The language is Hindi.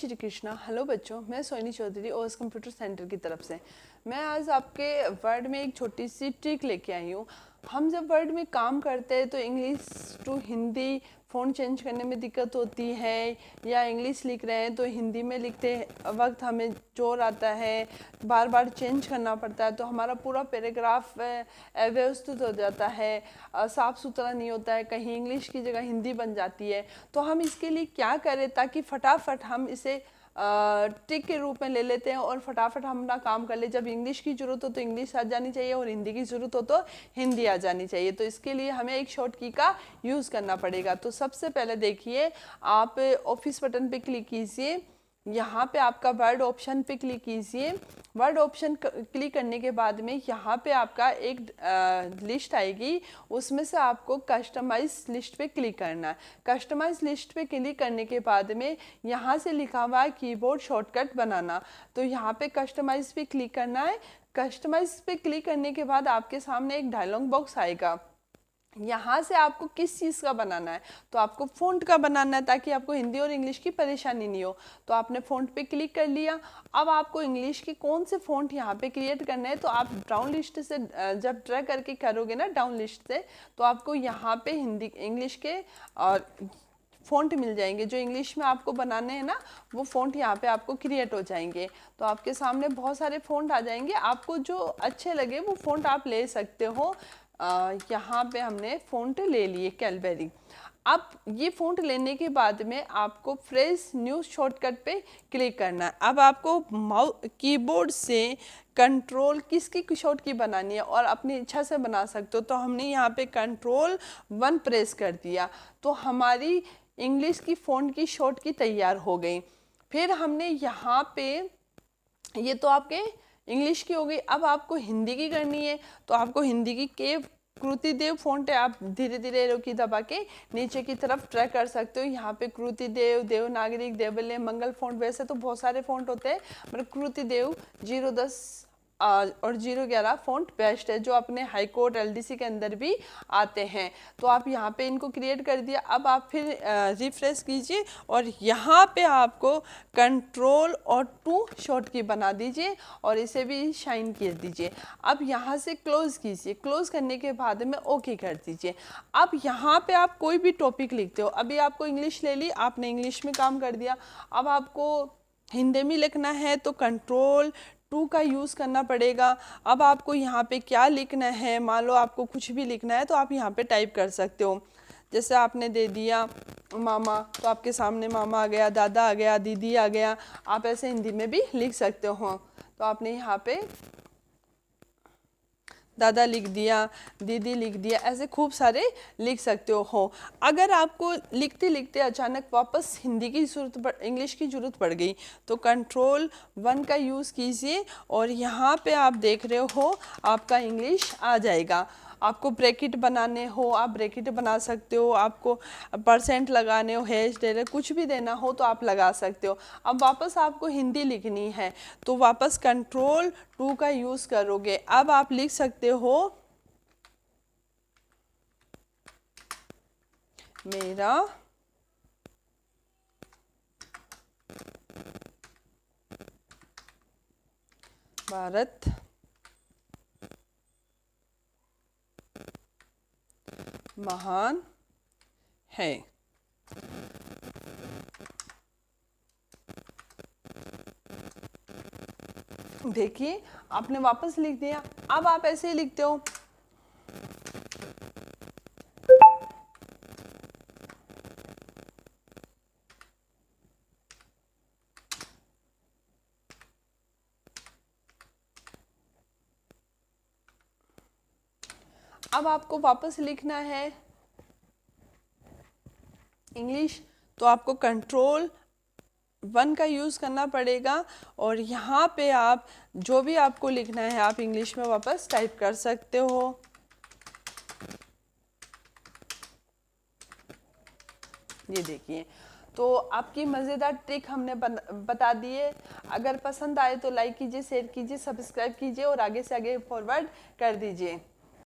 श्री कृष्णा। हेलो बच्चों, मैं Soni Chaudhary OS computer centre की तरफ से। मैं आज आपके वर्ड में एक छोटी सी ट्रिक लेके आई हूँ। हम जब वर्ड में काम करते हैं तो English to Hindi font change करने में दिक्कत होती है, या इंग्लिश लिख रहे हैं तो हिंदी में लिखते वक्त हमें जोर आता है, बार बार चेंज करना पड़ता है, तो हमारा पूरा पैराग्राफ अव्यवस्थित हो जाता है, साफ़ सुथरा नहीं होता है, कहीं इंग्लिश की जगह हिंदी बन जाती है। तो हम इसके लिए क्या करें ताकि फटाफट हम इसे ट्रिक के रूप में ले लेते हैं और फटाफट हम अपना काम कर ले। जब इंग्लिश की ज़रूरत हो तो इंग्लिश आ जानी चाहिए और हिंदी की ज़रूरत हो तो हिंदी आ जानी चाहिए। तो इसके लिए हमें एक शॉर्ट की का यूज़ करना पड़ेगा। तो सबसे पहले देखिए, आप ऑफिस बटन पे क्लिक कीजिए, यहाँ पे आपका वर्ड ऑप्शन पे क्लिक कीजिए। वर्ड ऑप्शन क्लिक करने के बाद में यहाँ पे आपका एक लिस्ट आएगी, उसमें से आपको कस्टमाइज लिस्ट पे क्लिक करना है। कस्टमाइज लिस्ट पे क्लिक करने के बाद में यहाँ से लिखा हुआ है कीबोर्ड शॉर्टकट बनाना, तो यहाँ पे कस्टमाइज पे क्लिक करना है। कस्टमाइज पे क्लिक करने के बाद आपके सामने एक डायलॉग बॉक्स आएगा। यहाँ से आपको किस चीज़ का बनाना है, तो आपको फ़ॉन्ट का बनाना है ताकि आपको हिंदी और इंग्लिश की परेशानी नहीं हो। तो आपने फ़ॉन्ट पे क्लिक कर लिया। अब आपको इंग्लिश के कौन से फ़ॉन्ट यहाँ पे क्रिएट करना है, तो आप डाउन लिस्ट से जब ड्रैग करके करोगे ना डाउन लिस्ट से, तो आपको यहाँ पे हिंदी इंग्लिश के और फ़ॉन्ट मिल जाएंगे। जो इंग्लिश में आपको बनाने हैं ना, वो फ़ॉन्ट यहाँ पे आपको क्रिएट हो जाएंगे। तो आपके सामने बहुत सारे फ़ॉन्ट आ जाएंगे, आपको जो अच्छे लगे वो फ़ॉन्ट आप ले सकते हो। यहाँ पे हमने फ़ॉन्ट ले लिए कैलबेरी। अब ये फ़ॉन्ट लेने के बाद में आपको फ्रेश न्यू शॉर्टकट पे क्लिक करना है। अब आपको कीबोर्ड से कंट्रोल किसकी शॉर्ट की बनानी है और अपनी इच्छा से बना सकते हो। तो हमने यहाँ पे कंट्रोल 1 प्रेस कर दिया, तो हमारी इंग्लिश की फ़ॉन्ट की शॉर्ट की तैयार हो गई। फिर हमने यहाँ पे, ये तो आपके इंग्लिश की हो गई। अब आपको हिंदी की करनी है, तो आपको हिंदी की के कृति देव फ़ॉन्ट है, आप धीरे धीरे एरो की दबा के नीचे की तरफ ट्रैक कर सकते हो। यहाँ पे कृति देव, देवनागरिक, देवल्य, मंगल फ़ॉन्ट, वैसे तो बहुत सारे फ़ॉन्ट होते हैं, मतलब कृति देव 010 और 011 फ़ॉन्ट बेस्ट है, जो अपने हाई कोर्ट एलडीसी के अंदर भी आते हैं। तो आप यहाँ पे इनको क्रिएट कर दिया। अब आप फिर रिफ्रेश कीजिए और यहाँ पे आपको कंट्रोल 2 शॉर्ट की बना दीजिए और इसे भी शाइन कर दीजिए। अब यहाँ से क्लोज कीजिए, क्लोज करने के बाद में ओके कर दीजिए। अब यहाँ पे आप कोई भी टॉपिक लिखते हो, अभी आपको इंग्लिश ले ली, आपने इंग्लिश में काम कर दिया। अब आपको हिंदी में लिखना है तो कंट्रोल 2 का यूज़ करना पड़ेगा। अब आपको यहाँ पे क्या लिखना है, मान लो आपको कुछ भी लिखना है तो आप यहाँ पे टाइप कर सकते हो। जैसे आपने दे दिया मामा, तो आपके सामने मामा आ गया, दादा आ गया, दीदी आ गया। आप ऐसे हिंदी में भी लिख सकते हो। तो आपने यहाँ पे दादा लिख दिया, दीदी लिख दिया, ऐसे खूब सारे लिख सकते हो। अगर आपको लिखते लिखते अचानक वापस हिंदी की इंग्लिश की ज़रूरत पड़ गई, तो कंट्रोल 1 का यूज़ कीजिए और यहाँ पे आप देख रहे हो आपका इंग्लिश आ जाएगा। आपको ब्रैकेट बनाने हो आप ब्रैकेट बना सकते हो, आपको परसेंट लगाने हो, हैश डेलर कुछ भी देना हो तो आप लगा सकते हो। अब वापस आपको हिंदी लिखनी है तो वापस कंट्रोल 2 का यूज़ करोगे। अब आप लिख सकते हो मेरा भारत महान है। देखिए आपने वापस लिख दिया। अब आप ऐसे ही लिखते हो, अब आपको वापस लिखना है इंग्लिश, तो आपको कंट्रोल 1 का यूज़ करना पड़ेगा और यहाँ पे आप जो भी आपको लिखना है आप इंग्लिश में वापस टाइप कर सकते हो। ये देखिए, तो आपकी मज़ेदार ट्रिक हमने बता दी है। अगर पसंद आए तो लाइक कीजिए, शेयर कीजिए, सब्सक्राइब कीजिए और आगे से आगे फॉरवर्ड कर दीजिए।